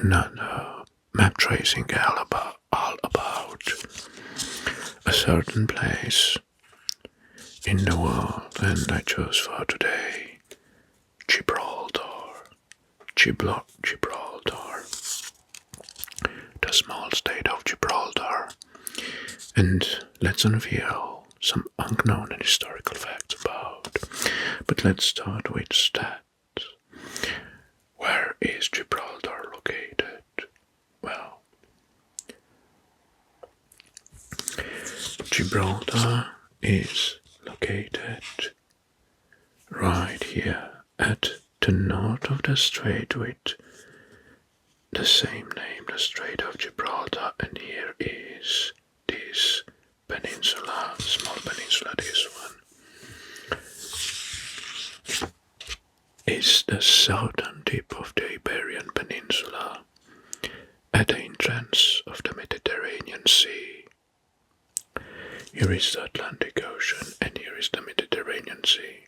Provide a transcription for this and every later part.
another map tracing all about a certain place in the world, and I chose for today Gibraltar. Gibraltar, the small state of Gibraltar. And let's unveil some unknown and historical facts about. But let's start with stats. Where is Gibraltar located? Well, Gibraltar is located right here at the north of the strait with the same name, the Strait of Gibraltar, and here is this peninsula, small peninsula, this one is the southern tip of the Iberian Peninsula at the entrance of the Mediterranean Sea. Here is the Atlantic Ocean and here is the Mediterranean Sea.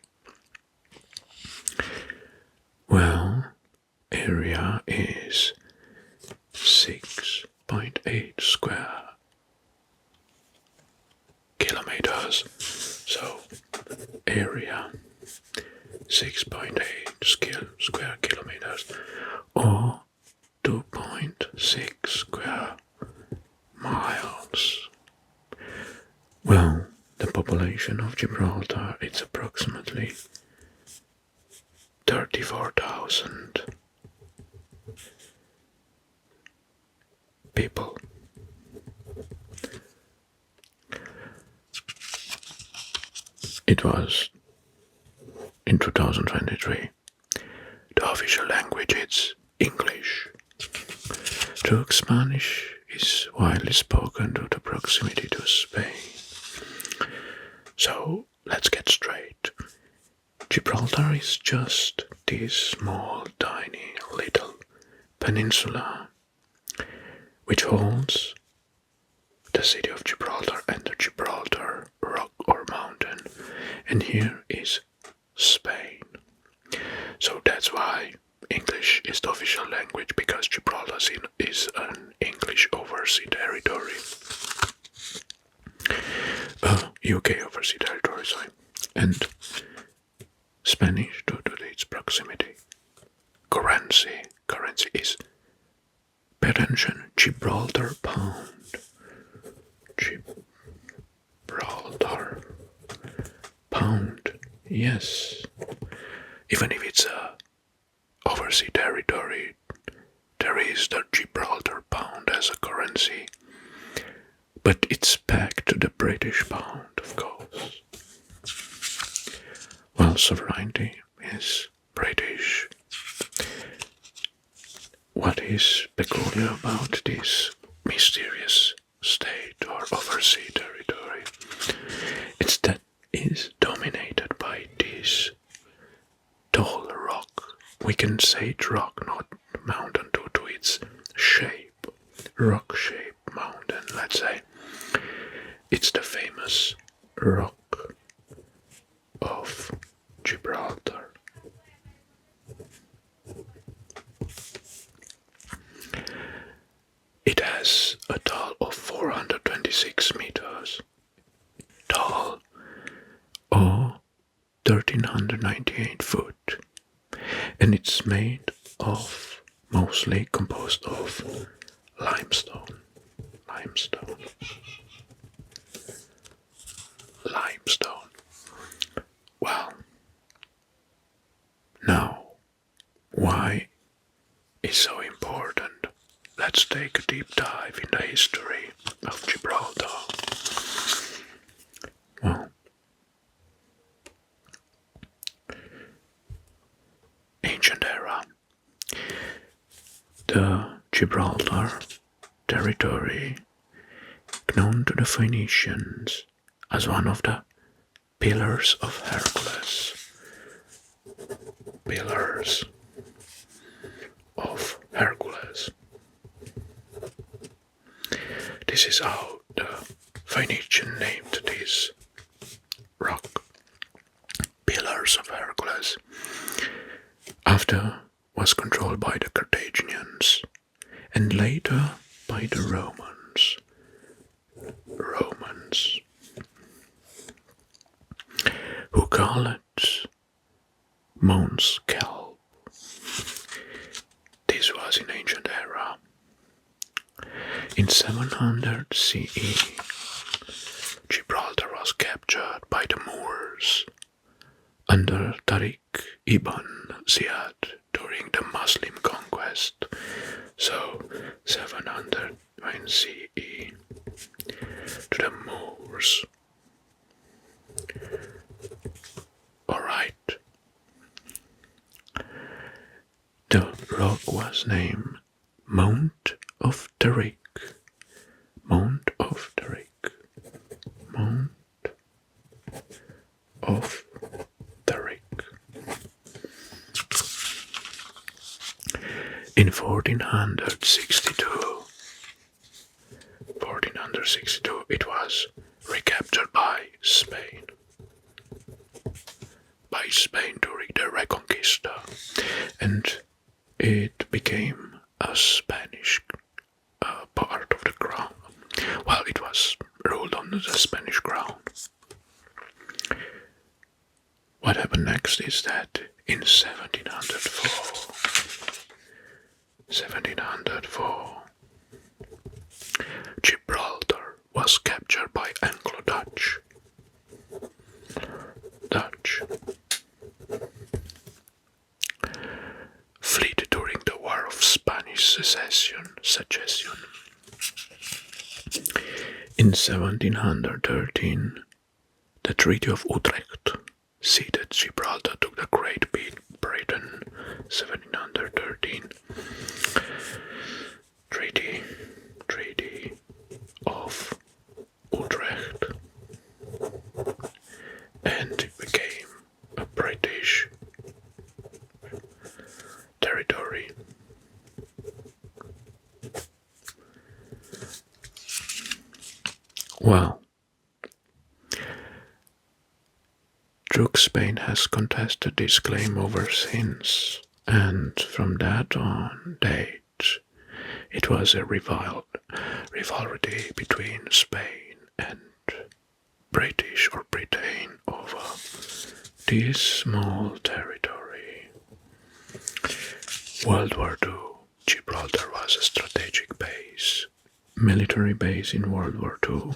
Well, area is 6.8 square kilometers. So, area 6.8 square kilometers or 2.6 square miles. Well, the population of Gibraltar is approximately 34,000 people. It was in 2023. The official language is English. Though Spanish is widely spoken due to proximity to Spain. So let's get straight. Gibraltar is just this small, tiny, little peninsula which holds the city of Gibraltar and the Gibraltar rock or mountain, and here is Spain. So that's why English is the official language, because Gibraltar is an English overseas territory. UK overseas territory, sorry. And Spanish due to its proximity. Currency is, pay attention, Gibraltar pound. Gibraltar pound, yes. Even if it's a overseas territory, there is the Gibraltar pound as a currency. But it's back to the British pound, of course. Well, sovereignty is British. What is peculiar about this mysterious state or overseas territory? It's that it is dominated by this tall rock. We can say it's rock, not mountain, due to its shape. Rock-shaped mountain, let's say. It's the famous Rock of Gibraltar. It has a tall of 426 meters tall or 1398 foot, and it's made of, mostly composed of limestone. Well, now, why is so important? Let's take a deep dive in the history of Gibraltar. Well, ancient era. The Gibraltar territory, known to the Phoenicians as one of the Pillars of Hercules. Pillars of Hercules. This is how the Phoenician named this rock. Pillars of Hercules. After was controlled by the Carthaginians call it Mons Kelp. This was in ancient era. In 700 CE, Gibraltar was captured by the Moors under Tariq ibn Ziyad during the Muslim conquest. So 700 CE to the Moors. Alright. The rock was named Mount of Tariq. Mount of Tariq. Mount of Tariq. In 1462, it was recaptured by Spain. During the Reconquista, and it became a Spanish part of the crown. Well, it was ruled under the Spanish crown. What happened next is that in 1704, Gibraltar was captured by Anglo-Dutch. Fleet during the War of Spanish Succession. In 1713, the Treaty of Utrecht ceded Gibraltar to the Great Britain. 1713. Treaty of Utrecht. And it became a British territory. Well, Spain has contested this claim ever since, and from that on date, it was a rivalry between Spain and British or Britain over this small territory. World War II, Gibraltar was a strategic base, military base in World War II,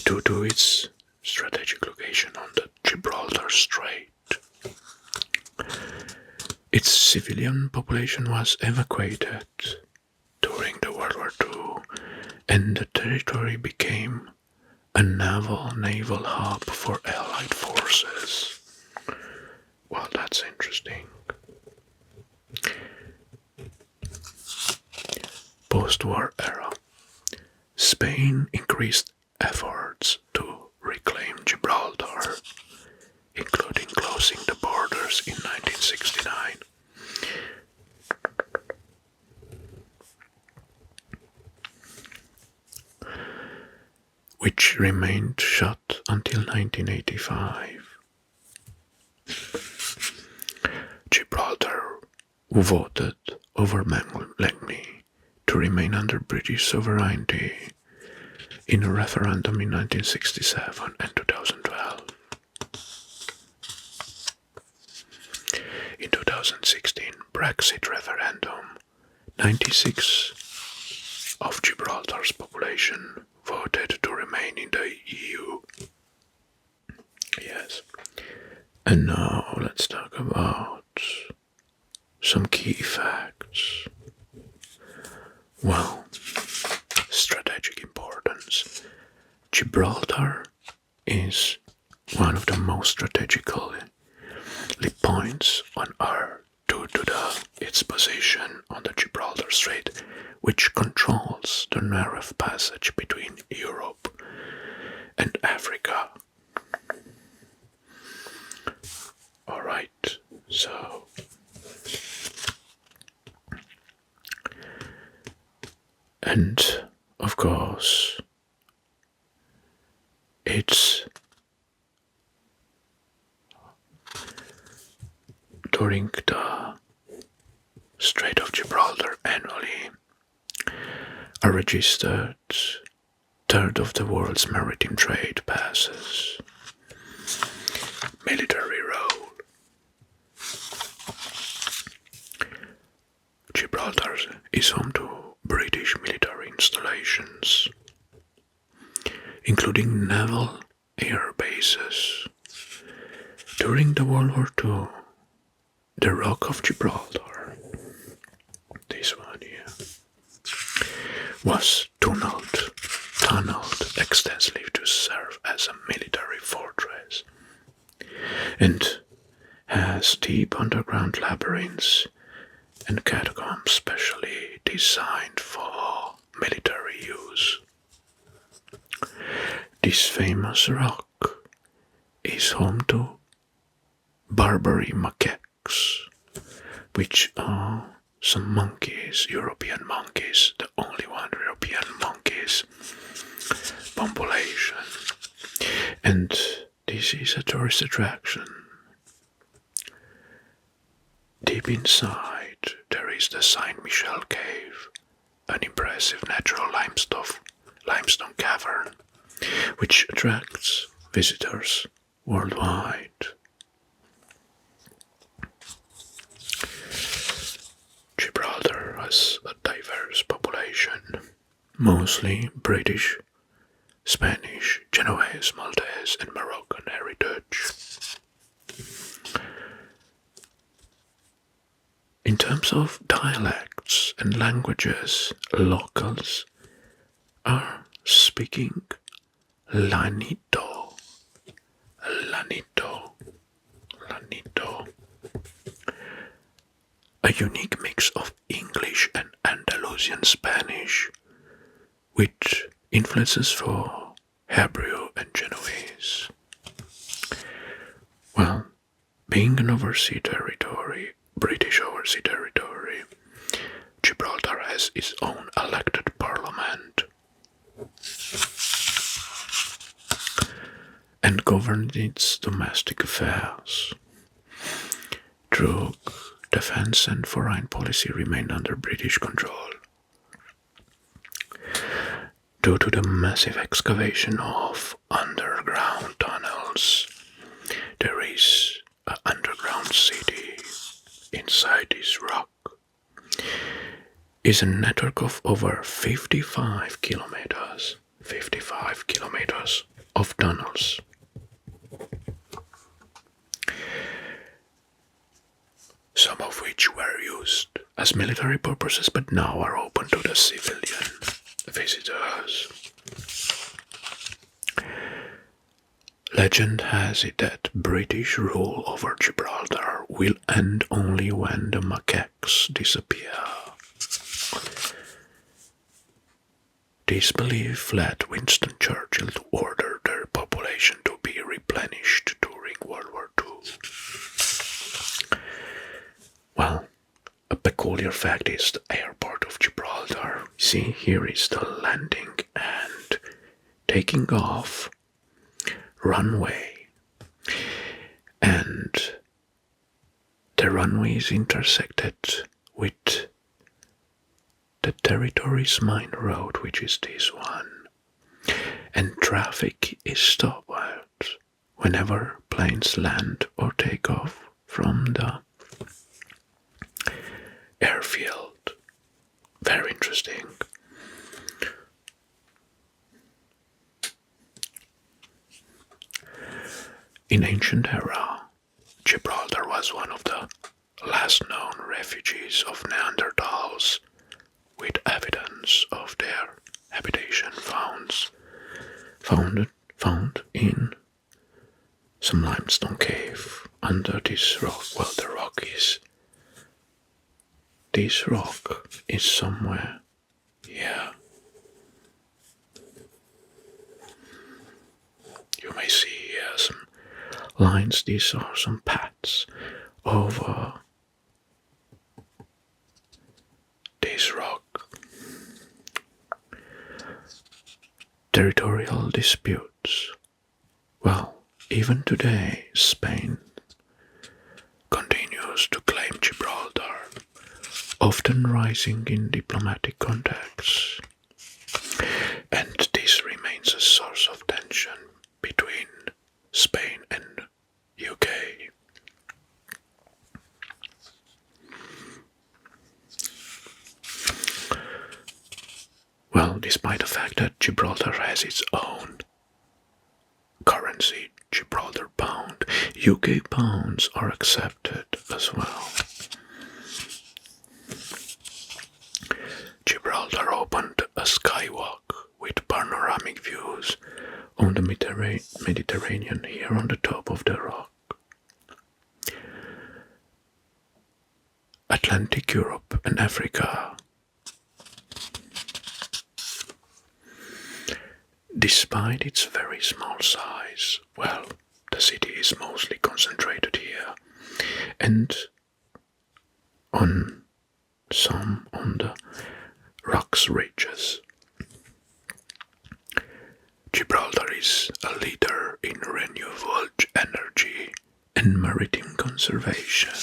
due to its strategic location on the Gibraltar Strait. Its civilian population was evacuated during the World War II, and the territory became a naval hub for Allied forces. Well, that's interesting. Post-war era. Spain increased efforts to reclaim Gibraltar, including closing the borders in 1969. Which remained shut until 1985. Gibraltar voted overwhelmingly to remain under British sovereignty in a referendum in 1967 and 2012. In 2016 Brexit referendum, 96% of Gibraltar's population voted to remain in the EU. Yes. And now let's talk about some key facts. Well, strategic importance. Gibraltar is one of the most strategically points on Earth due to its position on the Gibraltar Strait, which controls the narrow passage between Europe and Africa. Alright, so and of course it's during the Strait of Gibraltar annually a registered third of the world's maritime trade passes. military role. Gibraltar is home to British military installations, including naval air bases. During the World War II, the Rock of Gibraltar, this one here, was tunneled extensively to serve as a military fortress, and has deep underground labyrinths and catacombs specially designed for military use. This famous rock is home to Barbary macaques, which are some monkeys, European monkeys, the only one European monkeys population. And this is a tourist attraction. Deep inside there is the Saint Michel Cave, an impressive natural limestone cavern, which attracts visitors worldwide. Gibraltar has a diverse population, mostly British, Spanish, Genoese, Maltese, and Moroccan heritage. In terms of dialects and languages, locals are speaking Lanito, a unique mix of English and Andalusian Spanish, with influences for Hebrew and Genoese. Well, being an overseas territory, British overseas territory, Gibraltar has its own elected parliament and governs its domestic affairs. True, defence and foreign policy remain under British control. Due to the massive excavation of underground tunnels, there is an underground city inside this rock. Is a network of over 55 kilometers of tunnels. Some of which were used as military purposes but now are open to the civilian visitors. Legend has it that British rule over Gibraltar will end only when the macaques disappear. This belief led Winston Churchill to order their population to be replenished during World War II. Well, a peculiar fact is the airport of Gibraltar. See, here is the landing and taking off runway. And the runway is intersected with the territory's main road, which is this one. And traffic is stopped whenever planes land or take off from the airfield. Very interesting. In ancient era, Gibraltar was one of the last known refuges of Neanderthals, with evidence of their habitation found in some limestone cave under this rock. Well, this rock is somewhere here. You may see here some lines. These are some paths over this rock. Territorial disputes. Well, even today, Spain continues to claim Gibraltar, often rising in diplomatic contacts. And this remains a source of tension between Spain and UK. despite the fact that Gibraltar has its own currency, Gibraltar pound, UK pounds are accepted as well. Gibraltar opened a skywalk with panoramic views on the Mediterranean here on the top of the rock. Atlantic Europe and Africa. Despite its very small size, well, the city is mostly concentrated here, and on the rocks ridges. Gibraltar is a leader in renewable energy and maritime conservation.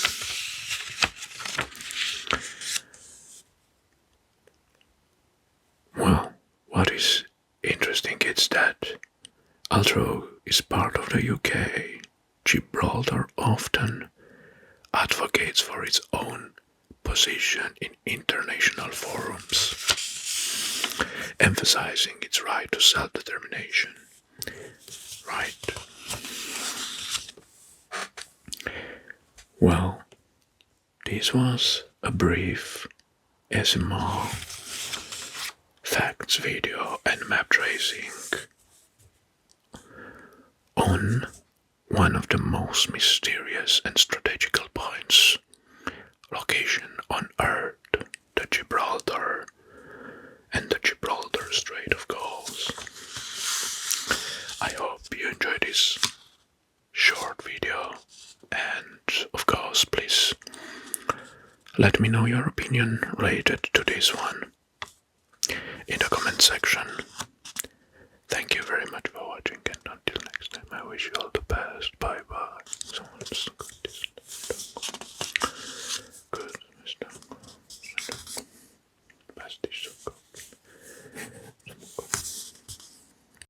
Well, what is interesting is that although it's part of the UK, Gibraltar often advocates for its own position in international forums, emphasizing its right to self-determination. Right. Well, this was a brief SMR facts video and map tracing on one of the most mysterious and strategical points, location on Earth, the Gibraltar and the Gibraltar Strait of Gulls. I hope you enjoyed this short video, and of course please let me know your opinion related to this one in the comment section. Thank you very much for watching, and until next time I wish you all the